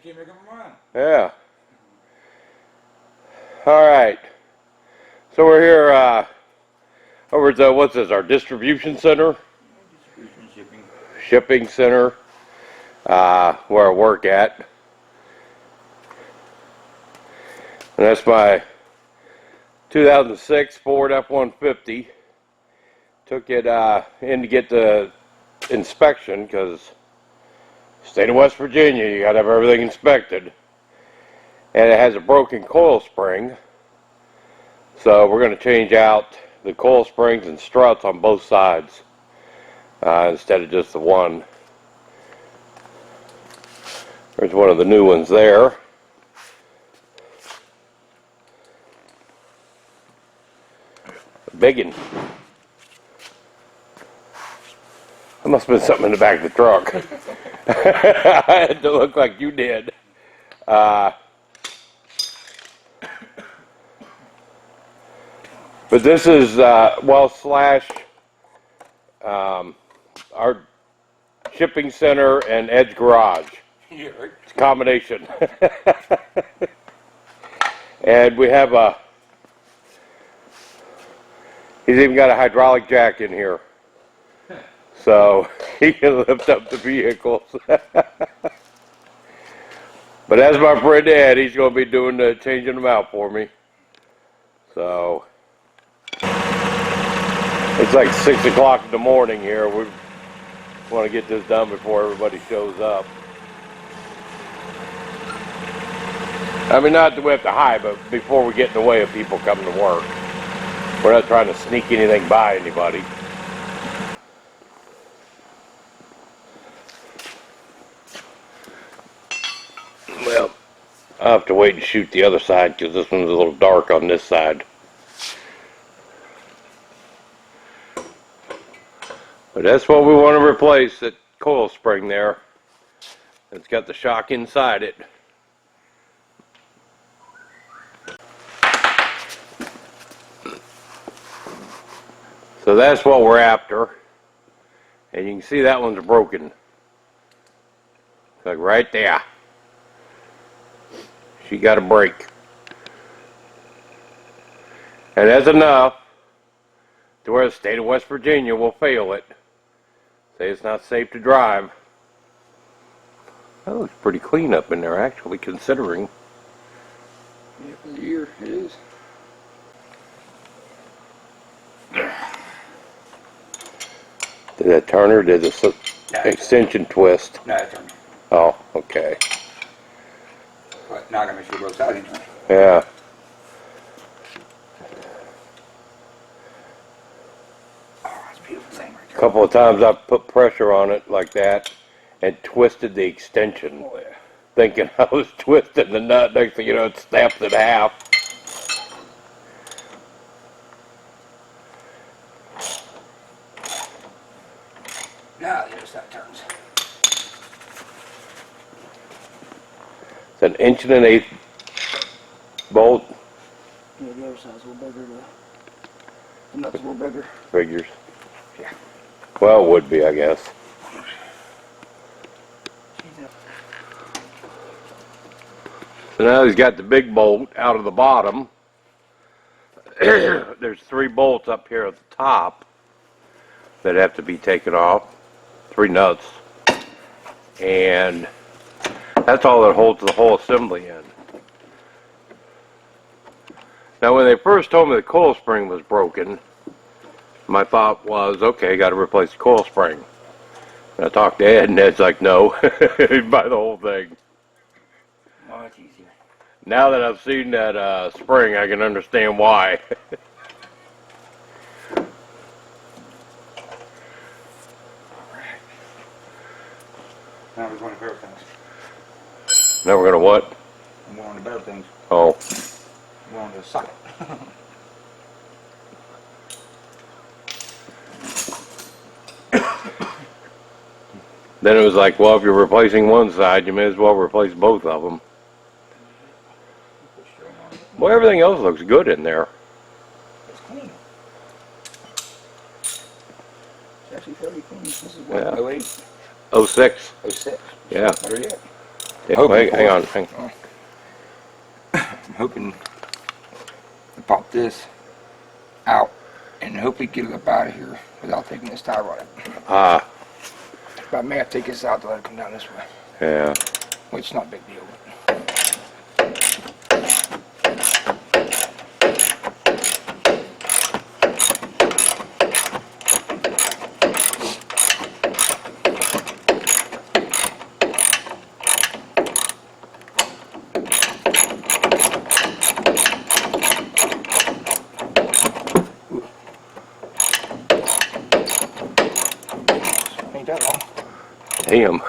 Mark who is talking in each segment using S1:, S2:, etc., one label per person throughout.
S1: can't make up my mind.
S2: Yeah. All right. So we're here over at what's this? Our distribution center,
S1: Distribution, shipping.
S2: shipping center, where I work at. And that's my 2006 Ford F-150. Took it in to get the inspection because state of West Virginia, you got to have everything inspected. And it has a broken coil spring. So we're going to change out the coil springs and struts on both sides instead of just the one. There's one of the new ones there. Biggin. That must have been something in the back of the truck. I had to look like you did. But this is, slash our shipping center and Edge garage.
S1: Yeah, right.
S2: It's a combination. And we have he's even got a hydraulic jack in here. So he can lift up the vehicles. But as my friend Ed, he's going to be doing the changing them out for me. So it's like 6 o'clock in the morning here. We want to get this done before everybody shows up. I mean, not that we have to hide, but before we get in the way of people coming to work. We're not trying to sneak anything by anybody. Well, I'll have to wait and shoot the other side because this one's a little dark on this side. But that's what we want to replace, that coil spring there. It's got the shock inside it. So that's what we're after. And you can see that one's broken. Like right there. She got a break. And that's enough to where the state of West Virginia will fail it. Say it's not safe to drive. That looks pretty clean up in there, actually, considering.
S1: Yeah, for the year, it is.
S2: Did that turn or did the extension twist?
S1: No, it turned.
S2: Oh, okay.
S1: But now I gotta make sure both sides turn.
S2: Yeah.
S1: Oh, that's a beautiful thing right
S2: A
S1: there.
S2: couple of times I put pressure on it like that and twisted the extension,
S1: Oh, yeah.
S2: thinking I was twisting the nut. Next thing you know, it snaps in half.
S1: Now the other side turns.
S2: It's an 1 1/8 bolt.
S1: Yeah, the other side's a little bigger. The nut's a little bigger.
S2: Figures.
S1: Yeah.
S2: Well, it would be, I guess. So now he's got the big bolt out of the bottom. There's 3 bolts up here at the top that have to be taken off. 3 nuts. And that's all that holds the whole assembly in. Now when they first told me the coil spring was broken, my thought was, okay, got to replace the coil spring. And I talked to Ed, and Ed's like, no, buy the whole thing.
S1: Oh, that's easier.
S2: Now that I've seen that spring, I can understand why.
S1: Alright. Now we're going to better things.
S2: Now we're going to what?
S1: I'm going to better things.
S2: Oh.
S1: I'm going to socket.
S2: Then it was like, well, if you're replacing one side, you may as well replace both of them. Well, everything else looks good in there.
S1: It's clean. It's actually fairly clean. This is what,
S2: Yeah.
S1: 08?
S2: 06.
S1: 06.
S2: Yeah.
S1: Better yet.
S2: Yeah, hang on.
S3: I'm hoping to pop this out and hopefully get it up out of here without taking this tie rod up. But I may have to take this out to let it come down this way.
S2: Yeah.
S3: Which is not a big deal. Ain't that long.
S2: Damn.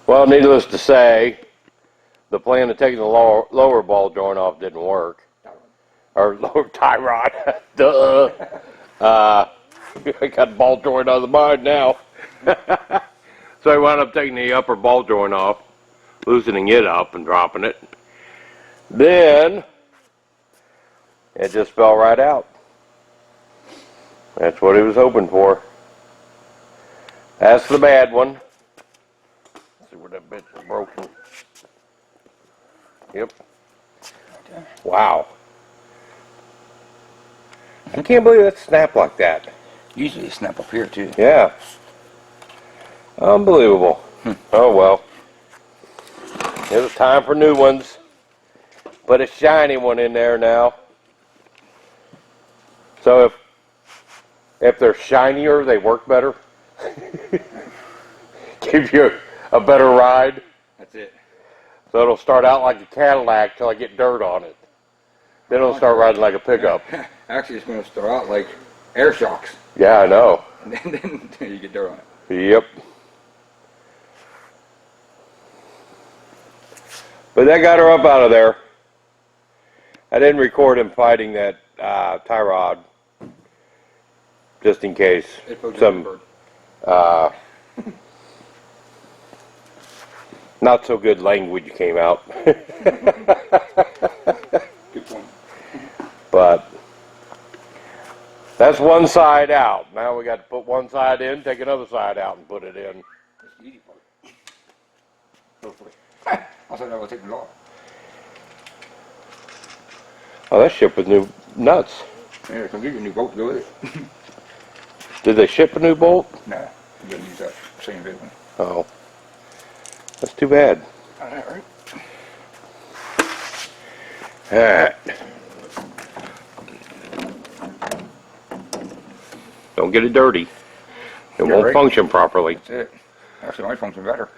S2: Well, needless to say, the plan of taking the lower ball joint off didn't work. Or lower tie rod. Duh. I got ball joint out of the mind now. So I wound up taking the upper ball joint off, loosening it up and dropping it. Then it just fell right out. That's what he was hoping for. That's the bad one. Let's see where that bitch is broken. Yep. Wow. I can't believe that snapped like that.
S3: Usually they snap up here too.
S2: Yeah. Unbelievable. Oh well. It was time for new ones. Put a shiny one in there now. So if they're shinier, they work better. Give you a better ride.
S3: That's it.
S2: So it'll start out like a Cadillac till I get dirt on it. Then it'll start riding like a pickup.
S3: Actually, it's going to start out like air shocks.
S2: Yeah, I know.
S3: And then you get dirt on it.
S2: Yep. But that got her up out of there. I didn't record him fighting that tie rod, just in case some not so good language came out.
S3: Good point.
S2: But that's one side out. Now we got to put one side in, take another side out, and put it in.
S3: That's the easy part. Hopefully. I thought I would take it off.
S2: Oh, that's shipped with new nuts.
S3: Yeah, I can give you a new bolt to go with it.
S2: Did they ship a new bolt?
S3: Nah, you gotta use that same big one.
S2: Oh, that's too bad.
S3: Alright, right?
S2: All right. Don't get it dirty. It won't function properly.
S3: That's it. Actually, might function better.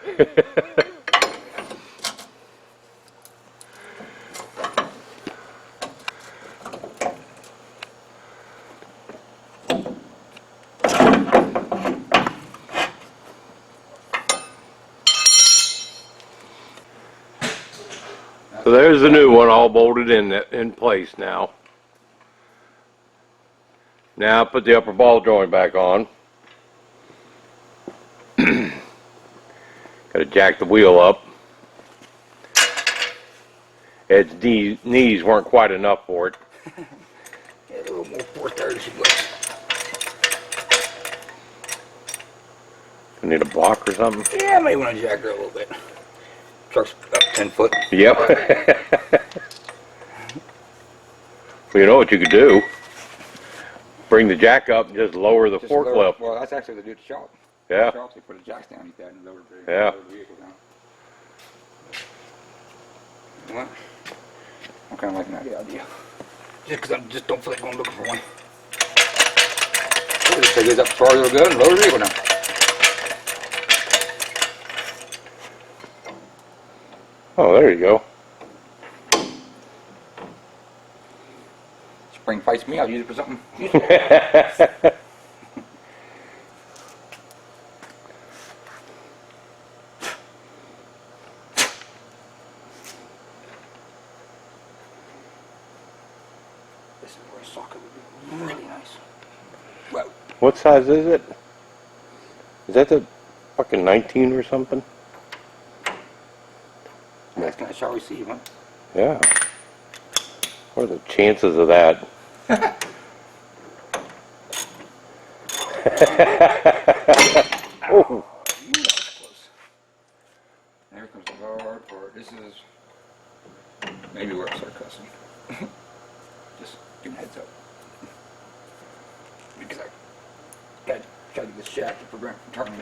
S2: So there's the new one all bolted in place now. Now put the upper ball joint back on. Got to jack the wheel up. Its knees weren't quite enough for it.
S3: Yeah, a little more horsepower she looks.
S2: I need a block or something?
S3: Yeah, I may want to jack her a little bit. Truck's about 10 foot.
S2: Yep. Well, you know what you could do? Bring the jack up and just lower the forklift.
S3: Well, that's actually what they do at the shop.
S2: Yeah.
S3: The shop, they put the jacks down like that and lower
S2: Yeah.
S3: the vehicle down. What? I'm kind of liking that idea. Just because I just don't feel like going looking for one. Just take it up as far as it'll go and lower the vehicle down.
S2: Oh, there you go.
S3: Spring fights me, I'll use it for something useful. This is where a socket would be really nice. Whoa.
S2: What size is it? Is that the fucking 19 or something?
S3: That's gonna shall receive, huh?
S2: Yeah. What are the chances of that? Oh.
S3: Ooh, that was close. There comes the hard part. This is maybe where I start cussing. Just give me a heads up. Because I gotta try to get this shaft to prevent from turning.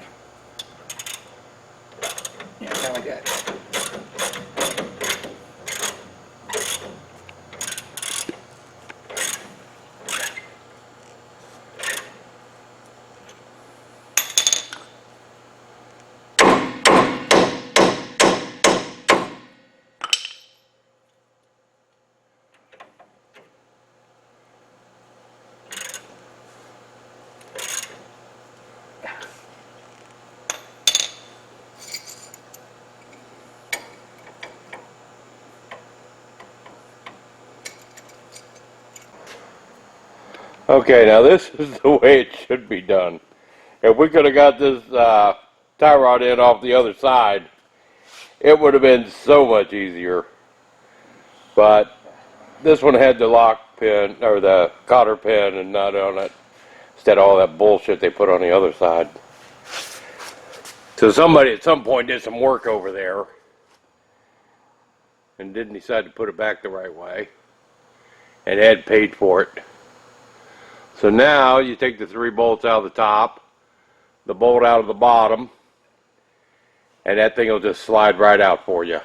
S3: Yeah, kind of like that.
S2: Okay, now this is the way it should be done. If we could have got this tie rod in off the other side, it would have been so much easier. But this one had the lock pin, or the cotter pin and nut on it, instead of all that bullshit they put on the other side. So somebody at some point did some work over there and didn't decide to put it back the right way and had paid for it. So now you take the 3 bolts out of the top, the bolt out of the bottom, and that thing will just slide right out for you.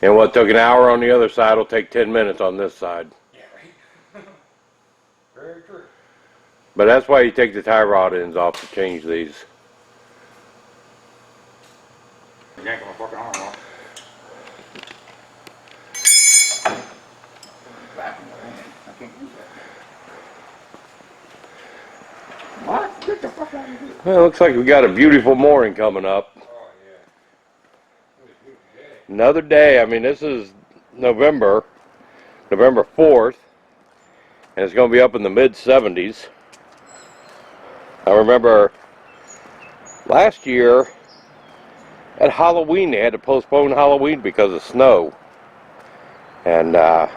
S2: And what took an hour on the other side will take 10 minutes on this side.
S3: Yeah, right. Very true.
S2: But that's why you take the tie rod ends off to change these.
S3: Yanking my fucking arm off. Back in the hand. I can't use that. What? Get the fuck out of here.
S2: Well, it looks like we got a beautiful morning coming up.
S3: Oh, yeah. It was a beautiful day.
S2: Another day. I mean, this is November 4th, and it's going to be up in the mid-70s. I remember last year at Halloween, they had to postpone Halloween because of snow. And now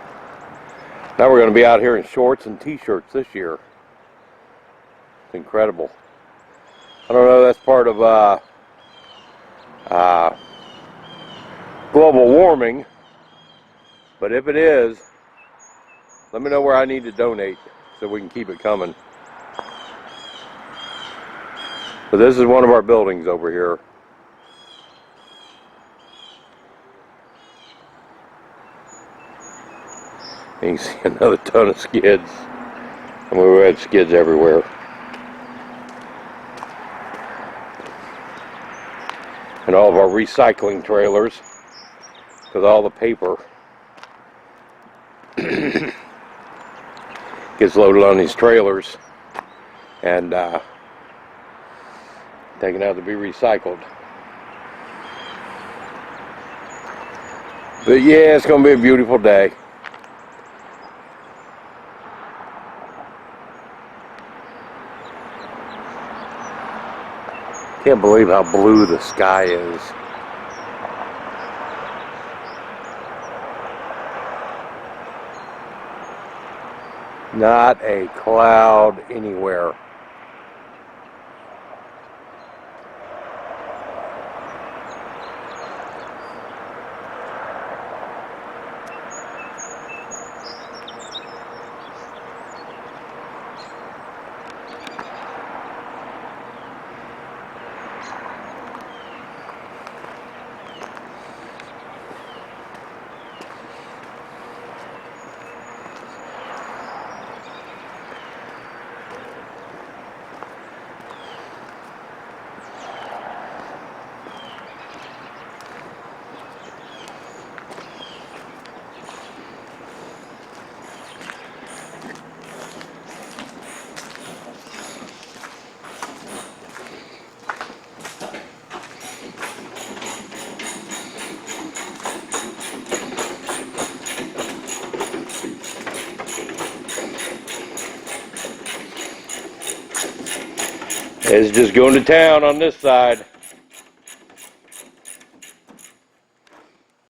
S2: we're going to be out here in shorts and t-shirts this year. It's incredible. I don't know if that's part of global warming, but if it is, let me know where I need to donate so we can keep it coming. So this is one of our buildings over here. And you can see another ton of skids. I mean, we had skids everywhere. And all of our recycling trailers, because all the paper gets loaded on these trailers and taken out to be recycled. But yeah, it's going to be a beautiful day. Can't believe how blue the sky is. Not a cloud anywhere. It's just going to town on this side.